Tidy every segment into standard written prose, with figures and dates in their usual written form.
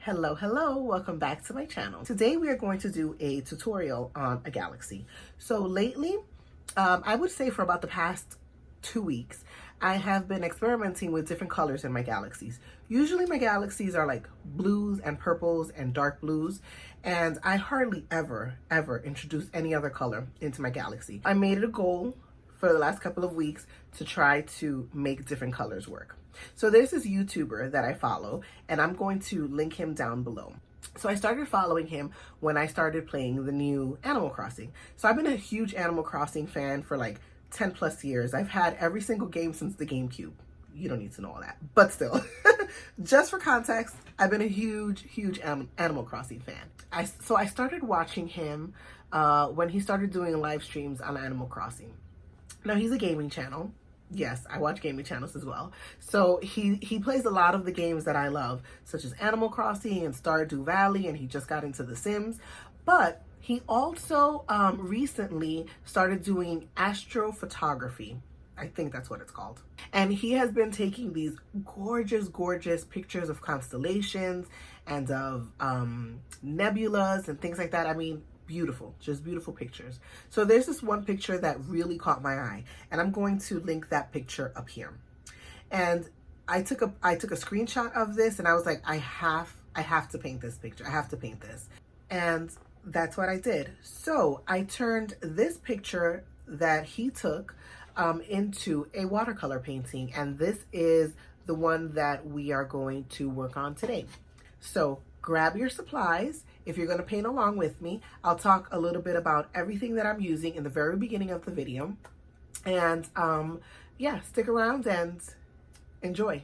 Hello, welcome back to my channel. Today we are going to do a tutorial on a galaxy. So lately, I would say for about the past 2 weeks, I have been experimenting with different colors in my galaxies. Usually my galaxies are like blues and purples and dark blues, and I hardly ever introduce any other color into my galaxy. I made it a goal for the last couple of weeks to try to make different colors work. So there's this YouTuber that I follow, and I'm going to link him down below. So I started following him when I started playing the new Animal Crossing. So I've been a huge Animal Crossing fan for like 10 plus years. I've had every single game since the GameCube. You don't need to know all that, but still, just for context, I've been a huge Animal Crossing fan. So I started watching him when he started doing live streams on Animal Crossing. Now he's a gaming channel. Yes, I watch gaming channels as well. So he plays a lot of the games that I love, such as Animal Crossing and Stardew Valley, and he just got into The Sims. But he also recently started doing astrophotography. I think that's what it's called. And he has been taking these gorgeous pictures of constellations and of nebulas and things like that. I mean, beautiful, just beautiful pictures. So there's this one picture that really caught my eye, and I'm going to link that picture up here. And I took a screenshot of this, and I was like, I have to paint this picture. I have to paint this. And that's what I did. So I turned this picture that he took into a watercolor painting, and this is the one that we are going to work on today. So grab your supplies if you're going to paint along with me. I'll talk a little bit about everything that I'm using in the very beginning of the video. And yeah, stick around and enjoy.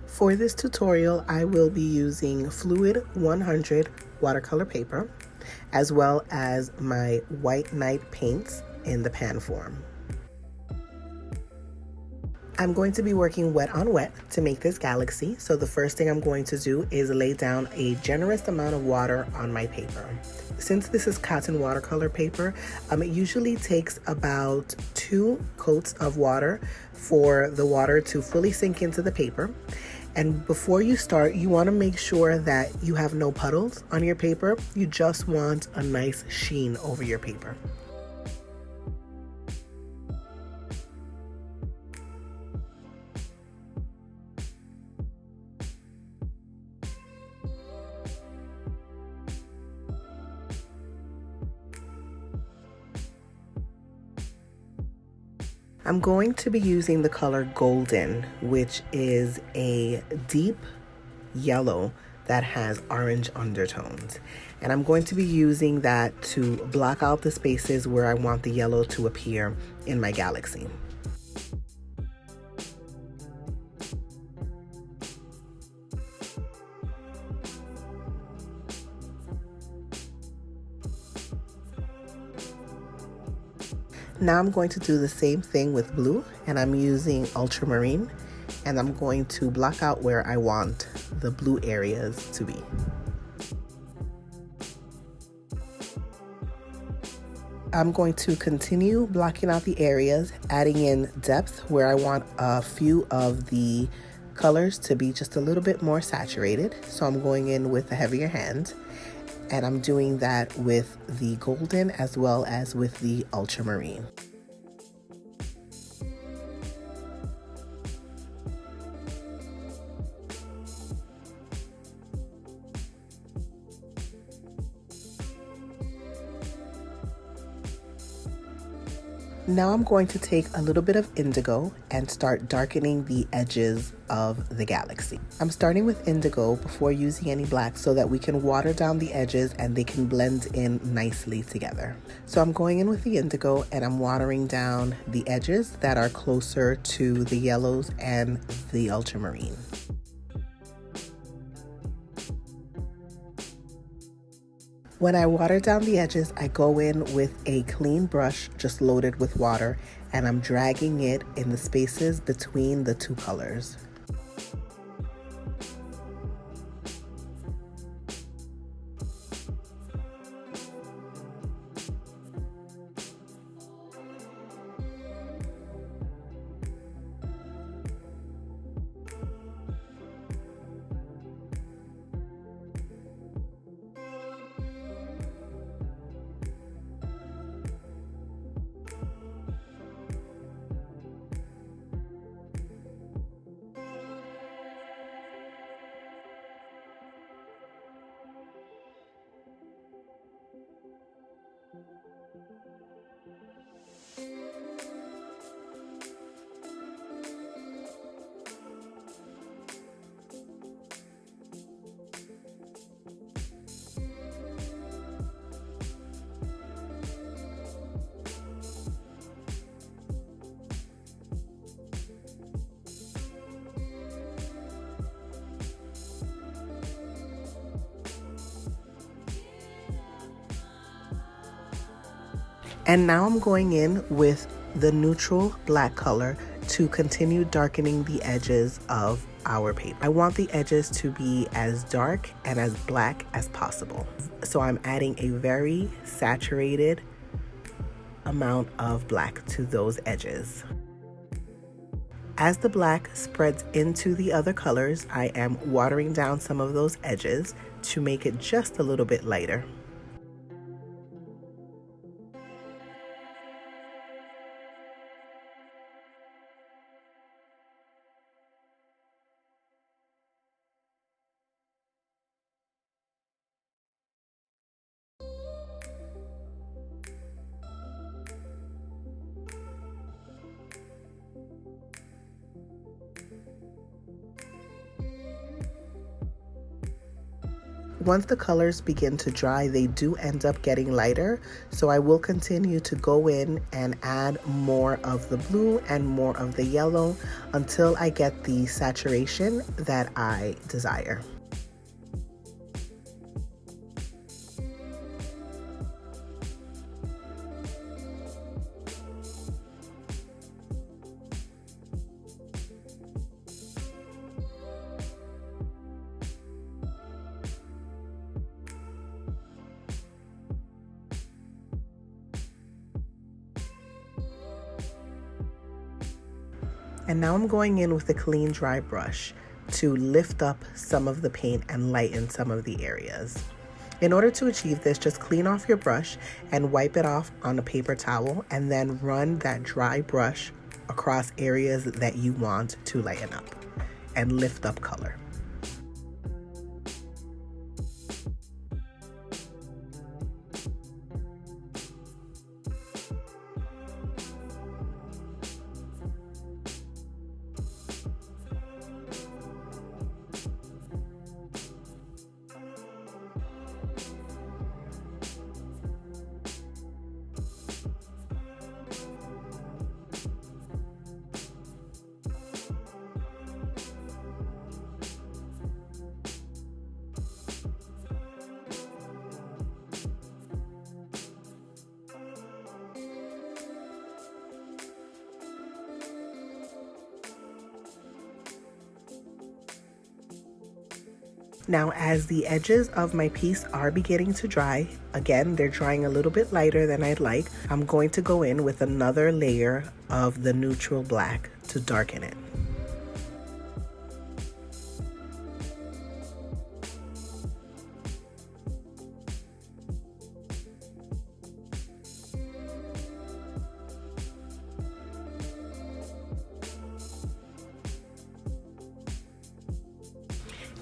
For this tutorial, I will be using Fluid 100 watercolor paper, as well as my White Night paints in the pan form. I'm going to be working wet on wet to make this galaxy. So the first thing I'm going to do is lay down a generous amount of water on my paper. Since this is cotton watercolor paper, it usually takes about 2 coats of water for the water to fully sink into the paper. And before you start, you want to make sure that you have no puddles on your paper. You just want a nice sheen over your paper. I'm going to be using the color Golden, which is a deep yellow that has orange undertones. And I'm going to be using that to block out the spaces where I want the yellow to appear in my galaxy. Now I'm going to do the same thing with blue, and I'm using ultramarine, and I'm going to block out where I want the blue areas to be. I'm going to continue blocking out the areas, adding in depth where I want a few of the colors to be just a little bit more saturated. So I'm going in with a heavier hand, and I'm doing that with the Golden as well as with the ultramarine. Now I'm going to take a little bit of indigo and start darkening the edges of the galaxy. I'm starting with indigo before using any black so that we can water down the edges and they can blend in nicely together. So I'm going in with the indigo and I'm watering down the edges that are closer to the yellows and the ultramarine. When I water down the edges, I go in with a clean brush just loaded with water, and I'm dragging it in the spaces between the 2 colors. And now I'm going in with the neutral black color to continue darkening the edges of our paper. I want the edges to be as dark and as black as possible. So I'm adding a very saturated amount of black to those edges. As the black spreads into the other colors, I am watering down some of those edges to make it just a little bit lighter. Once the colors begin to dry, they do end up getting lighter, so I will continue to go in and add more of the blue and more of the yellow until I get the saturation that I desire. And now I'm going in with a clean dry brush to lift up some of the paint and lighten some of the areas. In order to achieve this, just clean off your brush and wipe it off on a paper towel, and then run that dry brush across areas that you want to lighten up and lift up color. Now, as the edges of my piece are beginning to dry, again, they're drying a little bit lighter than I'd like, I'm going to go in with another layer of the neutral black to darken it.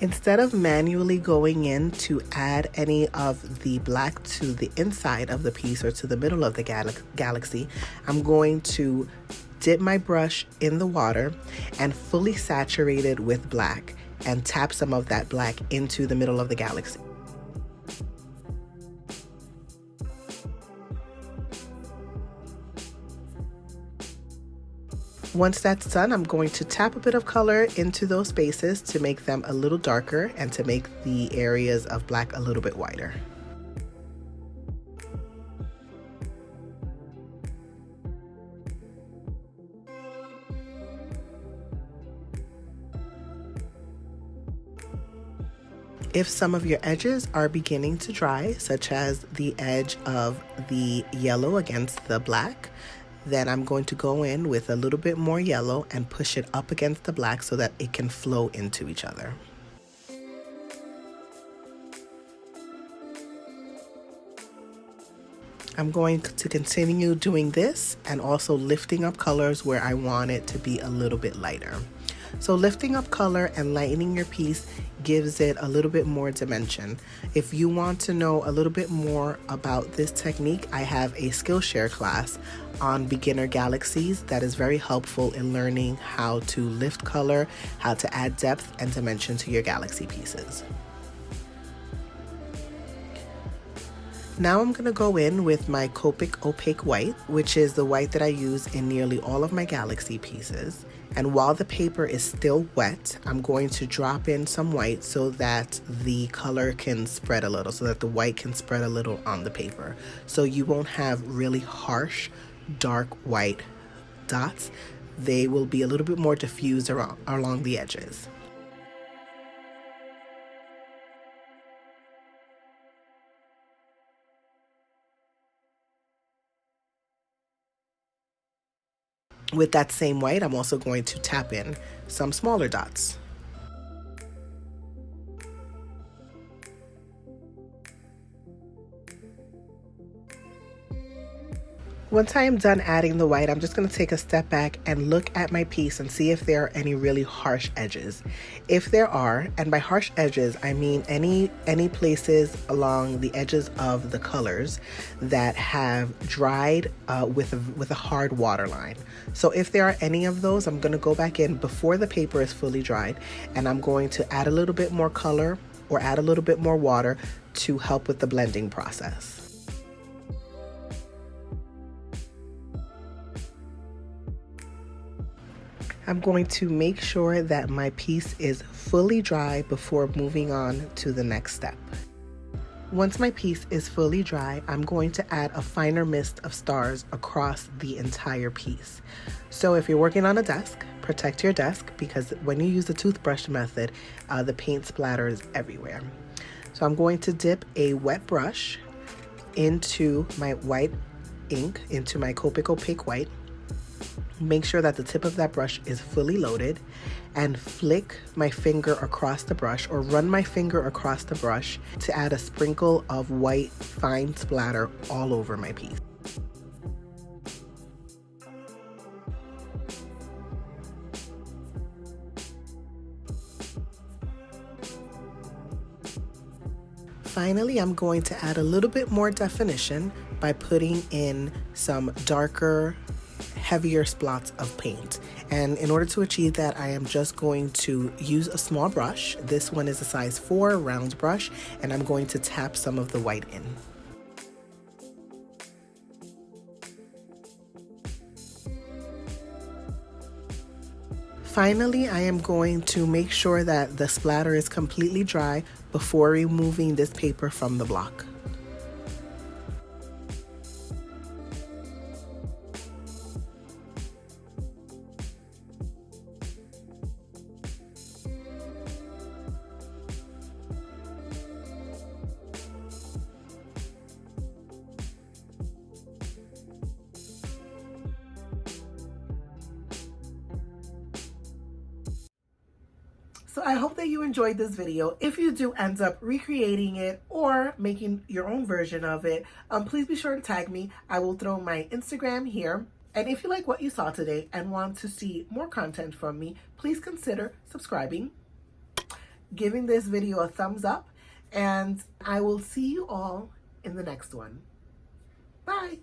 Instead of manually going in to add any of the black to the inside of the piece or to the middle of the galaxy, I'm going to dip my brush in the water and fully saturate it with black and tap some of that black into the middle of the galaxy. Once that's done, I'm going to tap a bit of color into those spaces to make them a little darker and to make the areas of black a little bit whiter. If some of your edges are beginning to dry, such as the edge of the yellow against the black, then I'm going to go in with a little bit more yellow and push it up against the black so that it can flow into each other. I'm going to continue doing this and also lifting up colors where I want it to be a little bit lighter. So lifting up color and lightening your piece gives it a little bit more dimension. If you want to know a little bit more about this technique, I have a Skillshare class on beginner galaxies that is very helpful in learning how to lift color, how to add depth and dimension to your galaxy pieces. Now I'm going to go in with my Copic Opaque White, which is the white that I use in nearly all of my Galaxy pieces. And while the paper is still wet, I'm going to drop in some white so that the color can spread a little, so that the white can spread a little on the paper. So you won't have really harsh, dark white dots. They will be a little bit more diffused along the edges. With that same white, I'm also going to tap in some smaller dots. Once I am done adding the white, I'm just going to take a step back and look at my piece and see if there are any really harsh edges. If there are, and by harsh edges, I mean any places along the edges of the colors that have dried with a hard water line. So if there are any of those, I'm going to go back in before the paper is fully dried, and I'm going to add a little bit more color or add a little bit more water to help with the blending process. I'm going to make sure that my piece is fully dry before moving on to the next step. Once my piece is fully dry, I'm going to add a finer mist of stars across the entire piece. So if you're working on a desk, protect your desk, because when you use the toothbrush method, the paint splatters everywhere. So I'm going to dip a wet brush into my white ink, into my Copic Opaque White. Make sure that the tip of that brush is fully loaded, and flick my finger across the brush, or run my finger across the brush to add a sprinkle of white fine splatter all over my piece. Finally, I'm going to add a little bit more definition by putting in some darker, heavier splots of paint. And in order to achieve that, I am just going to use a small brush. This one is a size 4 round brush, and I'm going to tap some of the white in. Finally, I am going to make sure that the splatter is completely dry before removing this paper from the block. So I hope that you enjoyed this video. If you do end up recreating it or making your own version of it, please be sure to tag me. I will throw my Instagram here. And if you like what you saw today and want to see more content from me, please consider subscribing, giving this video a thumbs up, and I will see you all in the next one. Bye.